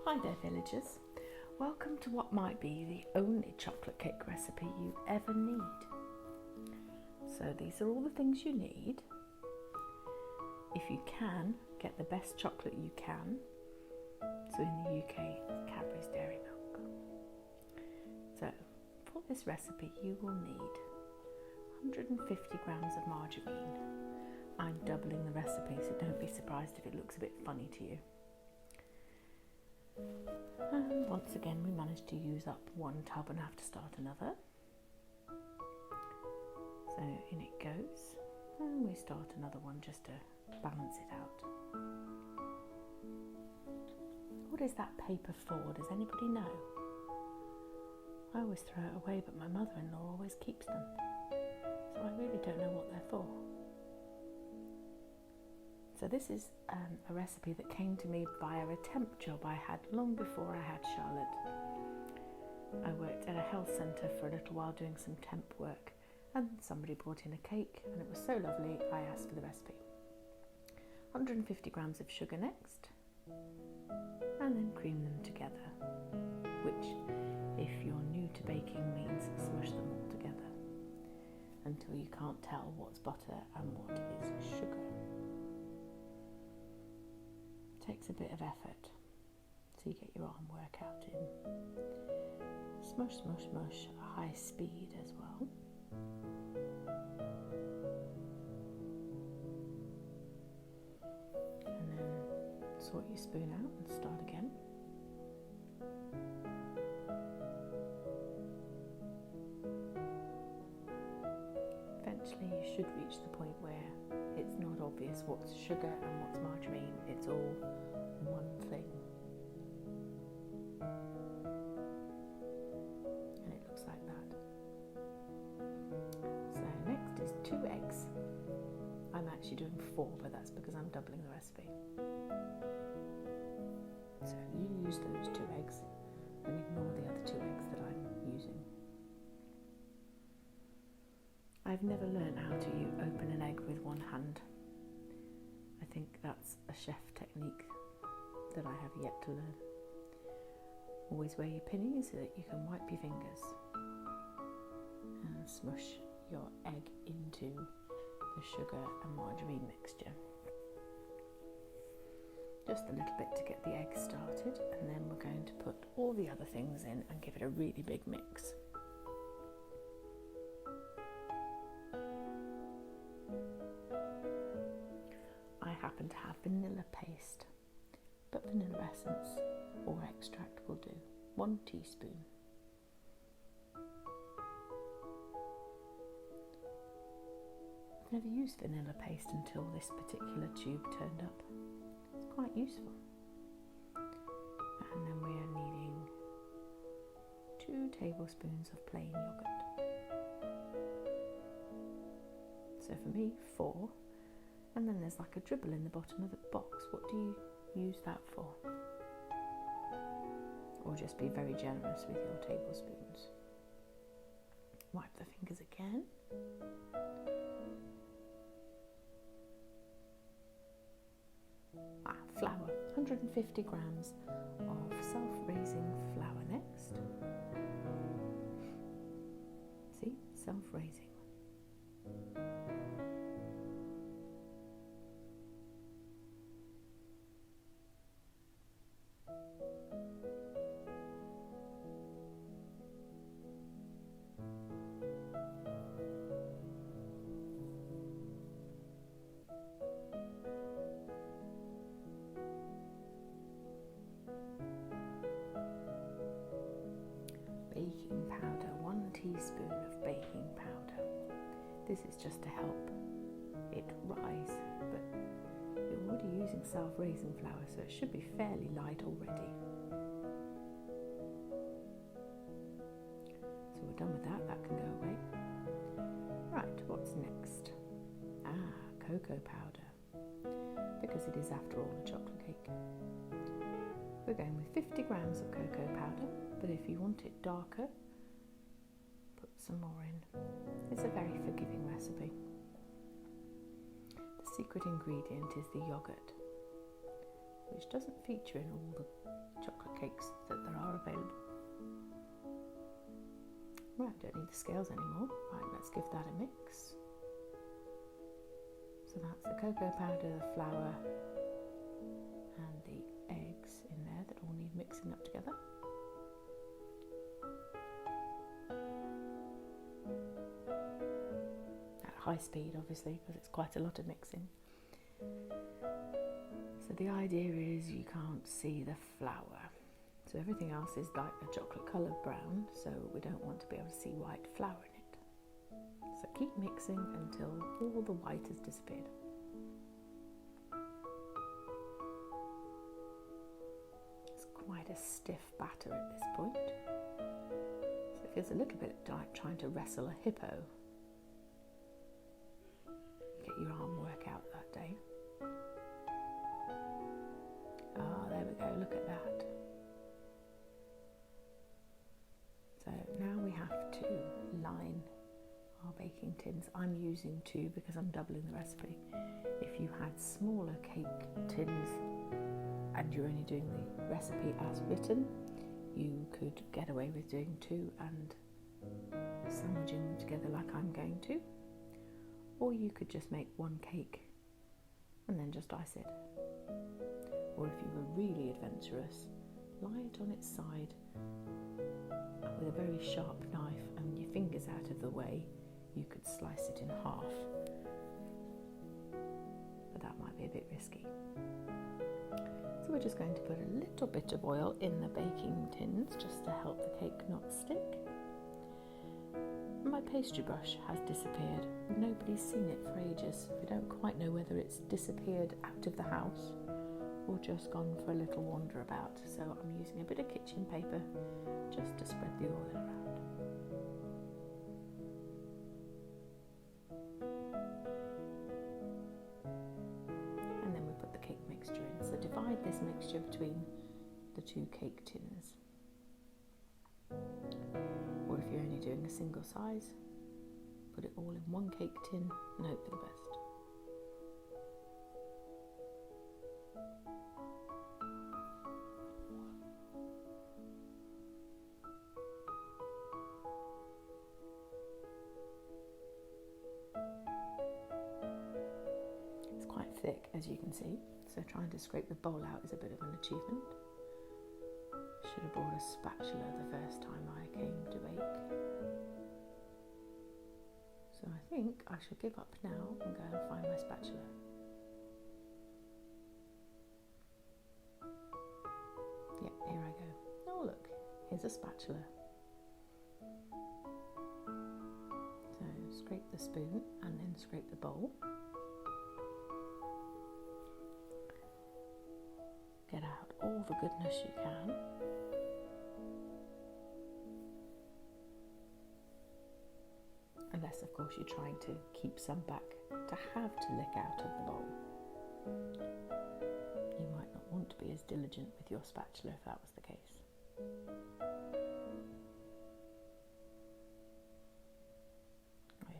Hi there villagers, welcome to what might be the only chocolate cake recipe you ever need. So these are all the things you need. If you can, get the best chocolate you can. So in the UK, it's Cadbury's Dairy Milk. So for this recipe you will need 150 grams of margarine. I'm doubling the recipe, so don't be surprised if it looks a bit funny to you. And once again we managed to use up one tub and have to start another. So in it goes, and we start another one just to balance it out. What is that paper for? Does anybody know? I always throw it away, but my mother-in-law always keeps them. So I really don't know what they're for. So this is a recipe that came to me via a temp job I had long before I had Charlotte. I worked at a health centre for a little while doing some temp work, and somebody brought in a cake and it was so lovely I asked for the recipe. 150 grams of sugar next, and then cream them together, which if you're new to baking means smush them all together until you can't tell what's butter and what is sugar. Takes a bit of effort, so you get your arm workout in. Smush, smush, smush, high speed as well. And then sort your spoon out and start again. Eventually you should reach the point where it's not obvious what's sugar and what's margarine. It's all one thing. And it looks like that. So next is 2 eggs. I'm actually doing 4, but that's because I'm doubling the recipe. So you use those 2 eggs and ignore the other 2 eggs that I'm using. I've never learned how to open an egg with one hand. I think that's a chef technique that I have yet to learn. Always wear your pinnies so that you can wipe your fingers and smush your egg into the sugar and margarine mixture. Just a little bit to get the egg started, and then we're going to put all the other things in and give it a really big mix. I happen to have vanilla paste, but vanilla essence or extract will do. 1 teaspoon. I've never used vanilla paste until this particular tube turned up. It's quite useful. And then we are needing 2 tablespoons of plain yogurt. So for me, 4. And then there's like a dribble in the bottom of the box. What do you use that for? Or just be very generous with your tablespoons. Wipe the fingers again. Flour. 150 grams of self-raising flour next. See? Self-raising. Baking powder, 1 teaspoon of baking powder. This is just to help it rise, but you're already using self-raising flour, so it should be fairly light already. So we're done with that, that can go away. Right, what's next? Cocoa powder, because it is after all a chocolate cake. We're going with 50 grams of cocoa powder, but if you want it darker, put some more in. It's a very forgiving recipe. The secret ingredient is the yogurt. which doesn't feature in all the chocolate cakes that there are available. Right, don't need the scales anymore. Right, let's give that a mix. So that's the cocoa powder, the flour and the eggs in there that all need mixing up together. At high speed, obviously, because it's quite a lot of mixing. So the idea is you can't see the flour. So everything else is like a chocolate coloured brown, so we don't want to be able to see white flour in it. So keep mixing until all the white has disappeared. It's quite a stiff batter at this point. So it feels a little bit like trying to wrestle a hippo. Get your arm work out that day. Ah, there we go, look at that. So now we have to line our baking tins. I'm using 2 because I'm doubling the recipe. If you had smaller cake tins and you're only doing the recipe as written, you could get away with doing 2 and sandwiching them together like I'm going to. Or you could just make 1 cake and then just ice it. Or if you were really adventurous, lie it on its side with a very sharp knife and your fingers out of the way, you could slice it in half. But that might be a bit risky. So we're just going to put a little bit of oil in the baking tins just to help the cake not stick. My pastry brush has disappeared. Nobody's seen it for ages. We don't quite know whether it's disappeared out of the house or just gone for a little wander about. So I'm using a bit of kitchen paper just to spread the oil around. And then we put the cake mixture in. So divide this mixture between the 2 cake tins. Or if you're only doing a single size, put it all in 1 cake tin and hope for the best. It's quite thick, as you can see, so trying to scrape the bowl out is a bit of an achievement. Should have brought a spatula the first time I came to bake. So I think I shall give up now and go and find my spatula. Yep, here I go. Oh look, here's a spatula. So scrape the spoon and then scrape the bowl. Get out all the goodness you can. Unless, of course, you're trying to keep some back to have to lick out of the bowl. You might not want to be as diligent with your spatula if that was the case.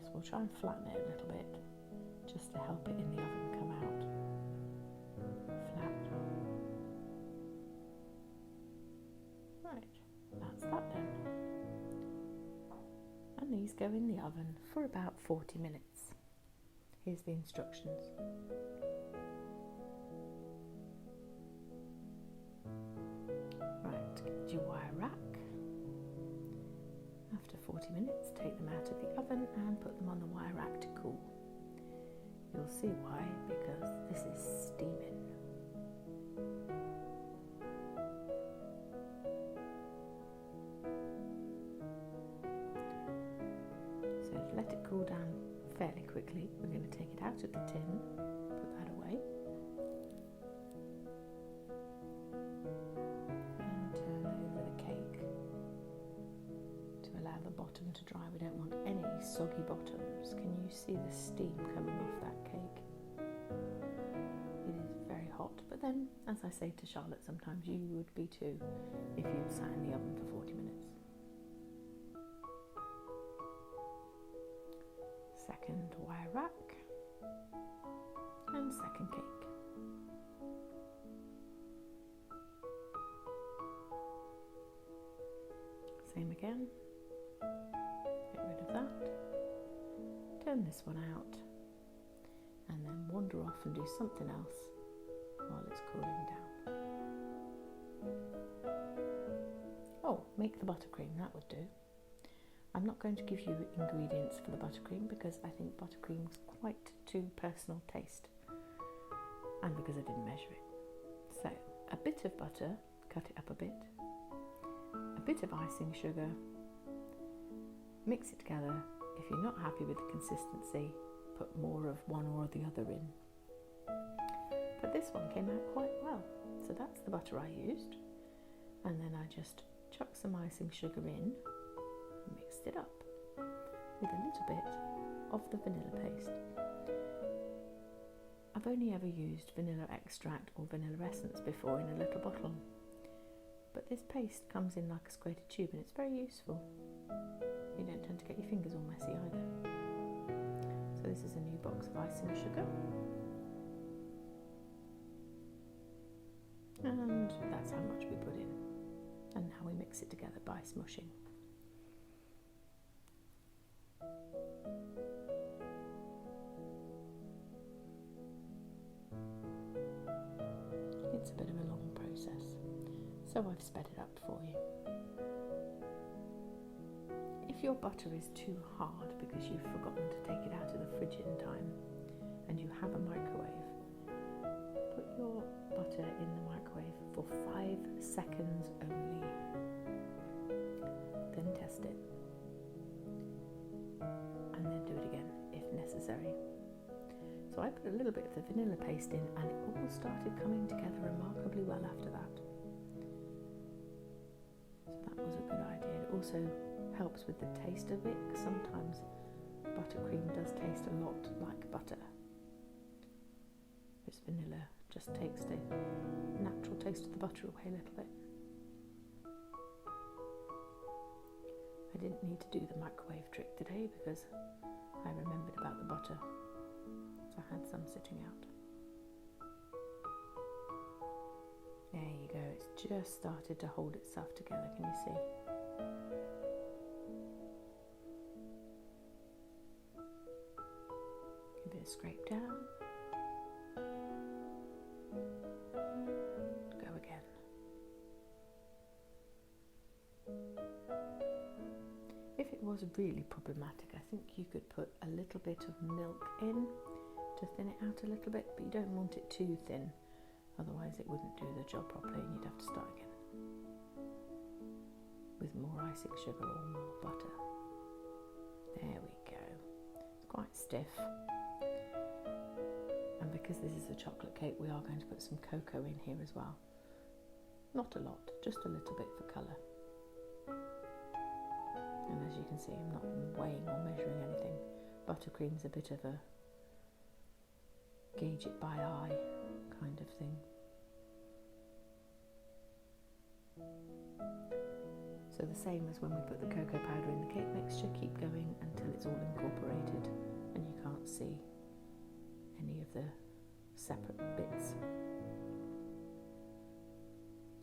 Yes, we'll try and flatten it a little bit, just to help it in the oven come out flat. Right, that's that done. And these go in the oven for about 40 minutes. Here's the instructions. Right, get your wire rack. After 40 minutes, take them out of the oven and put them on the wire rack to cool. You'll see why, because this is steaming. Let it cool down fairly quickly. We're going to take it out of the tin, put that away, and turn over the cake to allow the bottom to dry. We don't want any soggy bottoms. Can you see the steam coming off that cake? It is very hot, but then, as I say to Charlotte, sometimes you would be too if you'd sat in the oven for 40 minutes. Second wire rack and second cake. Same again. Get rid of that. Turn this one out. And then wander off and do something else while it's cooling down. Oh, make the buttercream, that would do. I'm not going to give you ingredients for the buttercream because I think buttercream's quite too personal taste, and because I didn't measure it. So, a bit of butter, cut it up a bit of icing sugar, mix it together. If you're not happy with the consistency, put more of one or the other in. But this one came out quite well, so that's the butter I used, and then I just chucked some icing sugar in, mixed it up with a little bit of the vanilla paste. I've only ever used vanilla extract or vanilla essence before in a little bottle, but this paste comes in like a squared tube and it's very useful. You don't tend to get your fingers all messy either. So this is a new box of icing sugar, and that's how much we put in, and now we mix it together by smushing. It's a bit of a long process, so I've sped it up for you. If your butter is too hard because you've forgotten to take it out of the fridge in time and you have a microwave, put your butter in the microwave for 5 seconds only. Then test it. And then do it again if necessary. So I put a little bit of the vanilla paste in and it all started coming together remarkably well after that. So that was a good idea. It also helps with the taste of it, because sometimes buttercream does taste a lot like butter. This vanilla just takes the natural taste of the butter away a little bit. I didn't need to do the microwave trick today because I remembered about the butter, so I had some sitting out. There you go, it's just started to hold itself together, can you see? Give it a scrape down. Go again. If it was really problematic, I think you could put a little bit of milk in to thin it out a little bit, but you don't want it too thin, otherwise it wouldn't do the job properly and you'd have to start again with more icing sugar or more butter. There we go. It's quite stiff, and because this is a chocolate cake, we are going to put some cocoa in here as well. Not a lot, just a little bit for colour. And as you can see, I'm not weighing or measuring anything. Buttercream's a bit of a gauge it by eye kind of thing. So the same as when we put the cocoa powder in the cake mixture, keep going until it's all incorporated and you can't see any of the separate bits.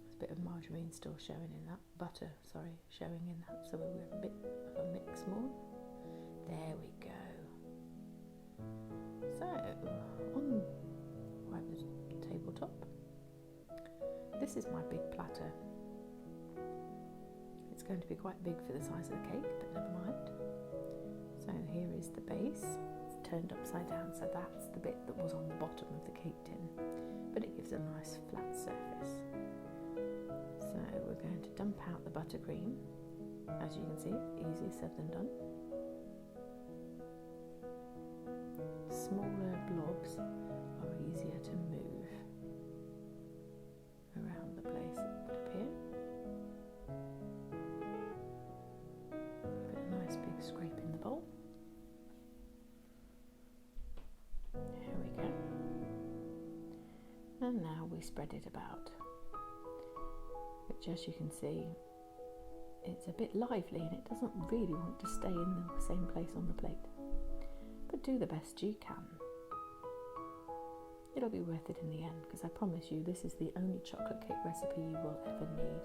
There's a bit of margarine still showing in that, butter, sorry, showing in that, so we're a bit of a mix more. There we go. So, on the tabletop, this is my big platter. It's going to be quite big for the size of the cake, but never mind. So here is the base. It's turned upside down, so that's the bit that was on the bottom of the cake tin, but it gives a nice flat surface. So we're going to dump out the buttercream. As you can see, easier said than done. Smaller blobs are easier to move around the place. Put up here. Put a nice big scrape in the bowl. There we go. And now we spread it about, which, as you can see, it's a bit lively and it doesn't really want to stay in the same place on the plate. But do the best you can. It'll be worth it in the end, because I promise you this is the only chocolate cake recipe you will ever need.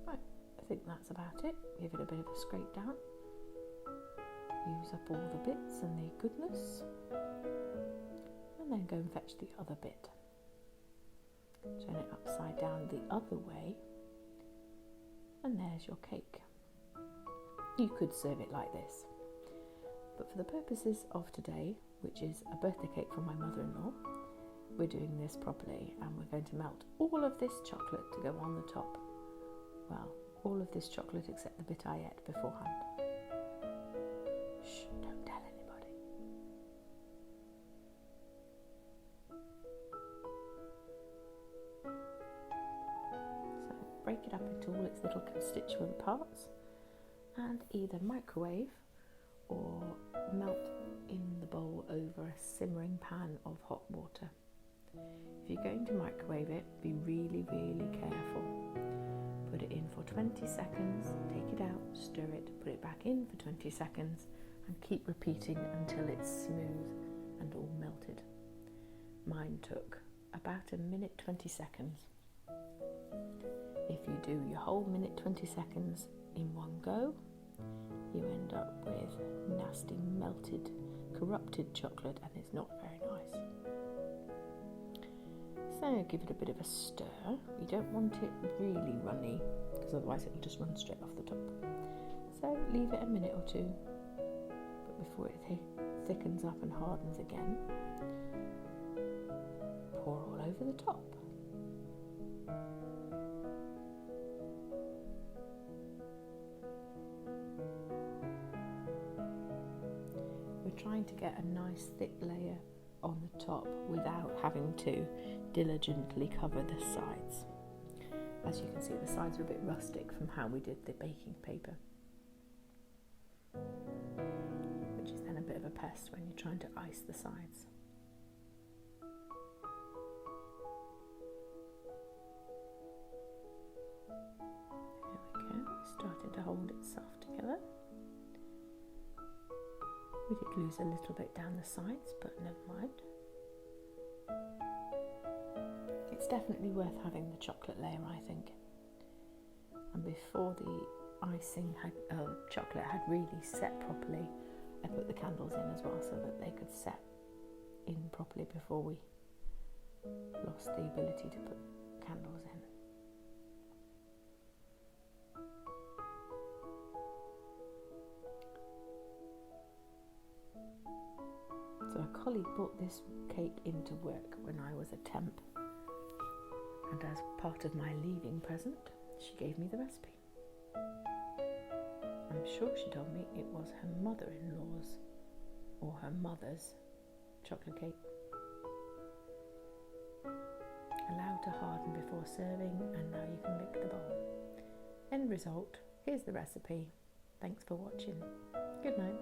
Right, I think that's about it. Give it a bit of a scrape down. Use up all the bits and the goodness. And then go and fetch the other bit. Turn it upside down the other way. And there's your cake. You could serve it like this. But for the purposes of today, which is a birthday cake from my mother-in-law, we're doing this properly, and we're going to melt all of this chocolate to go on the top. Well, all of this chocolate except the bit I ate beforehand. Shh, don't tell anybody. So break it up into all its little constituent parts and either microwave or melt in the bowl over a simmering pan of hot water. If you're going to microwave it, be really, really careful. Put it in for 20 seconds, take it out, stir it, put it back in for 20 seconds and keep repeating until it's smooth and all melted. Mine took about a minute 20 seconds. If you do your whole minute 20 seconds in one go, you end up with nasty melted, corrupted chocolate, and it's not very nice. So give it a bit of a stir. You don't want it really runny, because otherwise it'll just run straight off the top. So leave it a minute or two, but before it thickens up and hardens again, pour all over the top. We're trying to get a nice thick layer on the top without having to diligently cover the sides. As you can see, the sides are a bit rustic from how we did the baking paper, which is then a bit of a pest when you're trying to ice the sides. There we go, starting to hold itself together. We did lose a little bit down the sides, but never mind. It's definitely worth having the chocolate layer, I think. And before the icing chocolate had really set properly, I put the candles in as well so that they could set in properly before we lost the ability to put candles in. So a colleague brought this cake into work when I was a temp, and as part of my leaving present, she gave me the recipe. I'm sure she told me it was her mother-in-law's or her mother's chocolate cake. Allow to harden before serving, and now you can lick the bowl. End result, here's the recipe. Thanks for watching. Good night.